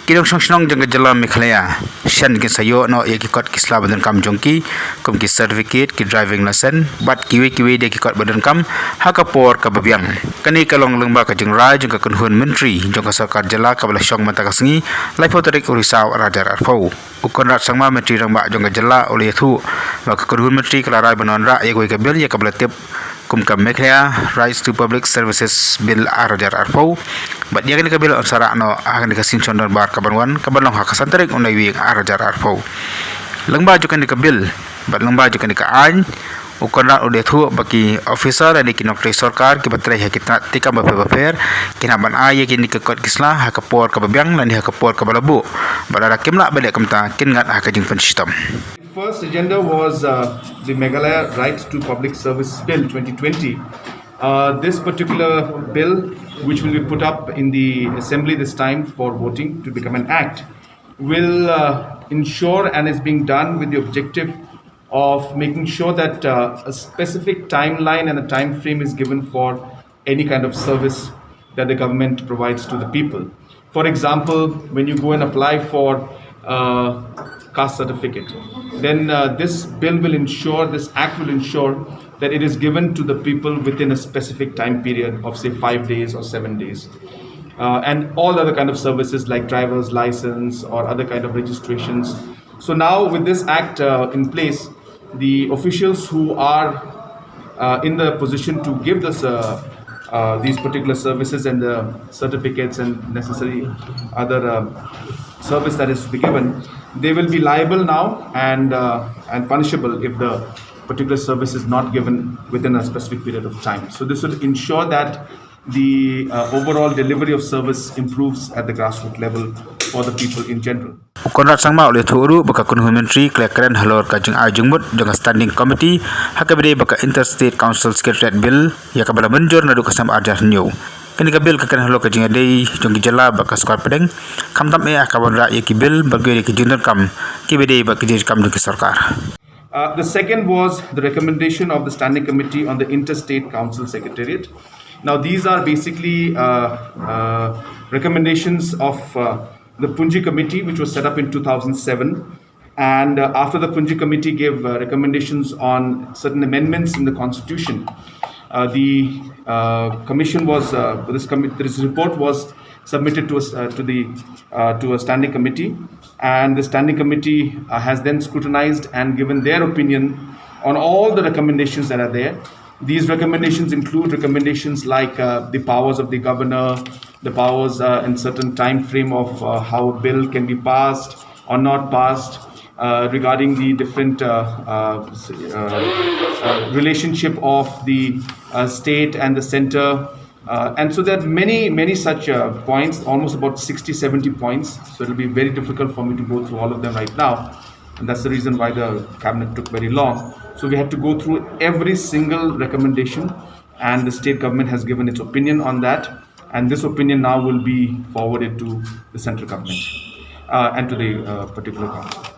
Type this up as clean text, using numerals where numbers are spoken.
Kidong Shongshong Janga Jala Mikhalaya, Shen Kisayo no Yakikot Kisla Badan Kam Jongki, Kum Ki certificate ki driving lesson, but Kiwi de Kikot Badan Kam, Hakapor Kaba Biang. Kani Kalong Lungba Kajung Rai Janga Kunhun Menteri, Janga Sarkar Jala Kabala Shong Matakasngi, Laipotarik Urisau Rajar Arfau. Ukonrat Sangma Menteri Rangba Janga Jala Oliathu, Maka Kunhun Menteri Kalarai Banonra Yagoi Kabil Yakabala Tip. Kumkam Mekhlaya Rights to Public Services Bill Arajar Arfau but dia kan kabil sara no akan dikasin condor bar kabanwan kabanong hakasantarik unai wi Arajar Arfau lengba jukan dikabil but lengba jukan dikaan ukona udah thu baki officer dan dikinok sarkar ki batrai hakita tika baper kinaban aye kini ke kot kisla hakapor Kaba Biang dan hakapor kabalabu badara kimla balik kamta kingat hakajing pensistem. First agenda was the Meghalaya Rights to Public Service Bill 2020. This particular bill, which will be put up in the Assembly this time for voting to become an act, will ensure and is being done with the objective of making sure that a specific timeline and a time frame is given for any kind of service that the government provides to the people. For example, when you go and apply for caste certificate, then this bill will ensure, this act will ensure that it is given to the people within a specific time period of say 5 days or 7 days. And all other kind of services like driver's license or other kind of registrations. So now with this act in place, the officials who are in the position to give this these particular services and the certificates and necessary other service that is to be given, they will be liable now and punishable if the particular service is not given within a specific period of time. So this will ensure that the overall delivery of service improves at the grassroots level for the people in general. Konrad Sangma oleh Thuru baka Kunhun Menteri Kelakaran Halor Kajeng Ajungmut dengan Standing Committee hakabede baka Interstate Council Secretariat Bill yakabala menjur nadu kasam ajar new. Kini kabil kakan Halor Kajeng Adei Jongki Jala baka Skor Pedeng kamtam akaban ra yaki bill bagwe ki Jundan Kam kibede baka Jir Kam Jongki Sarkar. The second was the recommendation of the Standing Committee on the Interstate Council Secretariat. Now these are basically recommendations of the Punji Committee, which was set up in 2007. And after the Punji Committee gave recommendations on certain amendments in the Constitution, the commission was this report was submitted to a Standing Committee, and the Standing Committee has then scrutinized and given their opinion on all the recommendations that are there. These recommendations include recommendations like the powers of the governor, the powers in certain time frame of how a bill can be passed or not passed, regarding the different relationship of the state and the center. And so there are many such points, almost about 60-70 points. So it will be very difficult for me to go through all of them right now. And that's the reason why the cabinet took very long. So we had to go through every single recommendation, and the state government has given its opinion on that. And this opinion now will be forwarded to the central government and to the particular council.